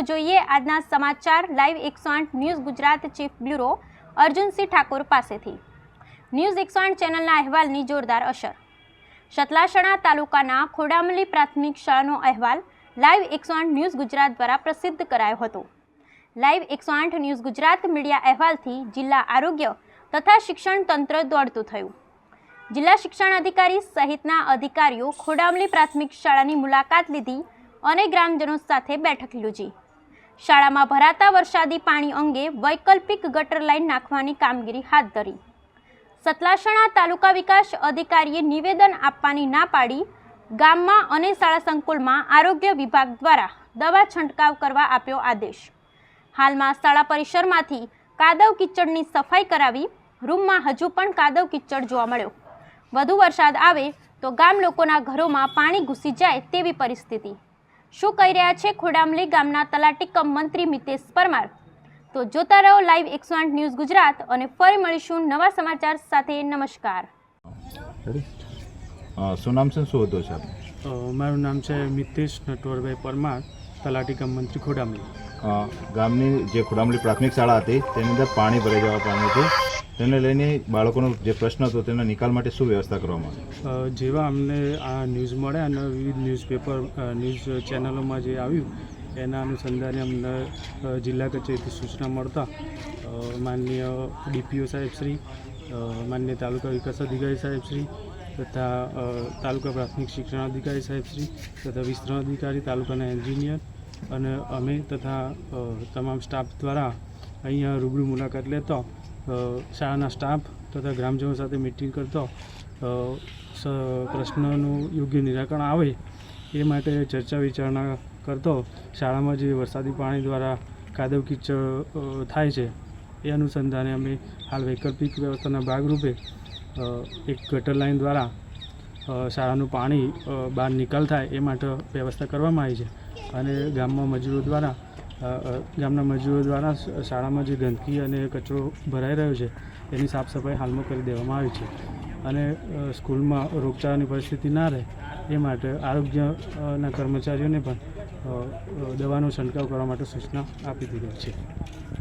જોઈએ આજના સમાચાર live 108 news Gujarat chief bureau Arjunsinh Thakor પાસેથી। ન્યૂઝ 108 ચેનલના અહેવાલની જોરદાર અસર। સતલાસણા તાલુકાના ખોડામલી પ્રાથમિક શાળાનો અહેવાલ લાઈવ 108 ન્યૂઝ ગુજરાત દ્વારા પ્રસિદ્ધ કરાયો હતો। લાઈવ 108 ન્યૂઝ ગુજરાત મીડિયા અહેવાલથી જિલ્લા આરોગ્ય તથા શિક્ષણ તંત્ર દોડતું થયું। જિલ્લા શિક્ષણ અધિકારી સહિતના અધિકારીઓ ખોડામલી પ્રાથમિક શાળાની મુલાકાત લીધી અને ગ્રામજનો સાથે બેઠક યોજી। શાળામાં ભરાતા વરસાદી પાણી અંગે વૈકલ્પિક ગટર લાઇન નાખવાની કામગીરી હાથ ધરી। સતલાસણા તાલુકા વિકાસ અધિકારીએ નિવેદન આપવાની ના પાડી ગામમાં અને શાળા સંકુલમાં આરોગ્ય વિભાગ દ્વારા દવા છંટકાવ કરવા આપ્યો આદેશ। હાલમાં શાળા પરિસરમાંથી કાદવ કિચડની સફાઈ કરાવી। રૂમમાં હજુ પણ કાદવ કિચડ જોવા મળ્યો। વધુ વરસાદ આવે તો ગામ લોકોના ઘરોમાં પાણી ઘૂસી જાય તેવી પરિસ્થિતિ। શું કહી રહ્યા છે ખોડામલી ગામના તલાટી કમ મંત્રી મિતેશ પરમાર? તો જોતા રહો લાઈવ 108 ન્યૂઝ ગુજરાત અને ફરી મળીશું નવા સમાચાર સાથે। નમસ્કાર। શું નામ છે, શું હતો સાહેબ? મારું નામ છે મિતેશ નટવરભાઈ પરમાર, તલાટી કમ મંત્રી ખોડામલી। ગામની જે ખોડામલી પ્રાથમિક શાળા હતી તેની અંદર પાણી ભરાઈ જવા પામ્યું હતું, તેને લઈને બાળકોનો જે પ્રશ્ન હતો તેના નિકાલ માટે શું વ્યવસ્થા કરવામાં આવી? જેવા અમને આ ન્યૂઝ મળે અને વિવિધ ન્યૂઝપેપર ન્યૂઝ ચેનલોમાં જે આવ્યું એના અનુસંધાને અમને જિલ્લા કચેરીથી સૂચના મળતા માનનીય ડીપીઓ સાહેબશ્રી, માનનીય તાલુકા વિકાસ અધિકારી સાહેબશ્રી તથા તાલુકા પ્રાથમિક શિક્ષણ અધિકારી સાહેબશ્રી તથા વિસ્તરણ અધિકારી, તાલુકાના એન્જિનિયર અને અમે તથા તમામ સ્ટાફ દ્વારા અહીંયા રૂબરૂ મુલાકાત લેતો શાળાના સ્ટાફ તથા ગ્રામજનો સાથે મિટિંગ કરતો પ્રશ્નનું યોગ્ય નિરાકરણ આવે એ માટે ચર્ચા વિચારણા કરતો શાળામાં જે વરસાદી પાણી દ્વારા કાદવ કીચડ થાય છે એ અનુસંધાને અમે હાલ વૈકલ્પિક વ્યવસ્થાના ભાગરૂપે એક ગટર લાઇન દ્વારા શાળાનું પાણી બહાર નિકાલ થાય એ માટે વ્યવસ્થા કરવામાં આવી છે અને ગામના મજૂરો દ્વારા શાળામાં જે ગંદકી અને કચરો ભરાઈ રહ્યો છે એની સાફ સફાઈ હાલમાં કરી દેવામાં આવી છે અને સ્કૂલમાં રોગચાળાની પરિસ્થિતિ ના રહે એ માટે આરોગ્યના કર્મચારીઓને પણ દવાનો છંટકાવ કરવા માટે સૂચના આપી દીધી છે।